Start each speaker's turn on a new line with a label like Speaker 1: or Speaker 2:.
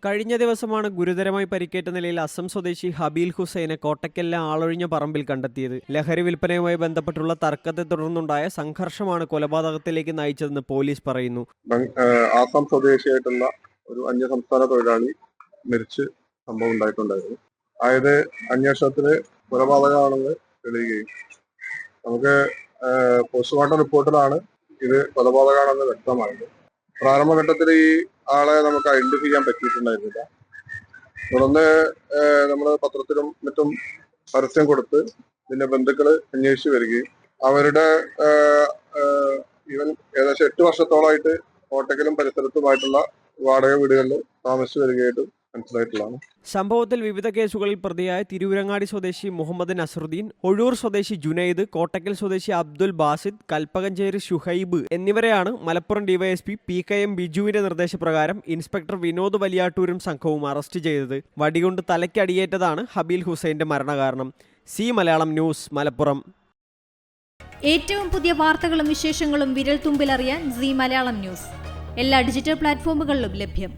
Speaker 1: കഴിഞ്ഞ ദിവസമാണ് ഗുരുതരമായി പരിക്കേറ്റ നിലയിൽ അസം സ്വദേശി ഹബീൽ ഹുസൈനെ കോട്ടക്കലിലെ ആളൊഴിഞ്ഞ പറമ്പിൽ കണ്ടെത്തിയത്. ലഹരി വിൽപ്പനയുമായി ബന്ധപ്പെട്ടുള്ള തർക്കത്തെ തുടർന്നുണ്ടായ സംഘർഷമാണ് കൊലപാതകത്തിലേക്ക് നയിച്ചതെന്ന് പോലീസ് പറയുന്നു.
Speaker 2: ആസാം സ്വദേശിയായിട്ടുള്ള ഒരു അന്യസംസ്ഥാന തൊഴിലാളി മരിച്ച് സംഭവം ഉണ്ടായിട്ടുണ്ടായിരുന്നു. അതായത് അന്വേഷണത്തിന് കൊലപാതകമാണെന്ന് തെളിയുകയും നമുക്ക് പോസ്റ്റ്മോർട്ടം റിപ്പോർട്ടിലാണ് ഇത് കൊലപാതകമാണെന്ന് വ്യക്തമായത്. പ്രാരംഭഘട്ടത്തിൽ ഈ ആളെ നമുക്ക് ഐഡന്റിഫൈ ചെയ്യാൻ പറ്റിയിട്ടുണ്ടായിരുന്നില്ല. തുടർന്ന് നമ്മൾ പത്രത്തിലും മറ്റും പരസ്യം കൊടുത്ത് ഇതിന്റെ ബന്ധുക്കൾ അന്വേഷിച്ചു വരികയും അവരുടെ ഈവൻ ഏകദേശം 8 വർഷത്തോളമായിട്ട് കോട്ടക്കലും പരിസരത്തുമായിട്ടുള്ള വാടക വീടുകളിൽ താമസിച്ചു വരികയായിട്ട് മനസ്സിലായിട്ടുള്ളതാണ്.
Speaker 1: സംഭവത്തിൽ വിവിധ കേസുകളിൽ പ്രതിയായ തിരൂരങ്ങാടി സ്വദേശി മുഹമ്മദ് നസറുദ്ദീൻ, ഒഴൂർ സ്വദേശി ജുനൈദ്, കോട്ടക്കൽ സ്വദേശി അബ്ദുൽ ബാസിദ്, കൽപ്പകഞ്ചേരി ഷുഹൈബ് എന്നിവരെയാണ് മലപ്പുറം ഡിവൈഎസ്പി PKM ബിജുവിന്റെ നിർദ്ദേശപ്രകാരം ഇൻസ്പെക്ടർ വിനോദ് വലിയാട്ടൂരും സംഘവും അറസ്റ്റ് ചെയ്തത്. വടികൊണ്ട് തലയ്ക്കടിയേറ്റതാണ് ഹബീൽ ഹുസൈന്റെ മരണകാരണം. C Malayalam news, Malappuram.
Speaker 3: ഏറ്റവും പുതിയ വാർത്തകളും വിശേഷങ്ങളും വിരൽ തുമ്പിലറിയാൻ സി മലയാളം ന്യൂസ് എല്ലാ ഡിജിറ്റൽ പ്ലാറ്റ്ഫോമുകളിലും ലഭ്യം.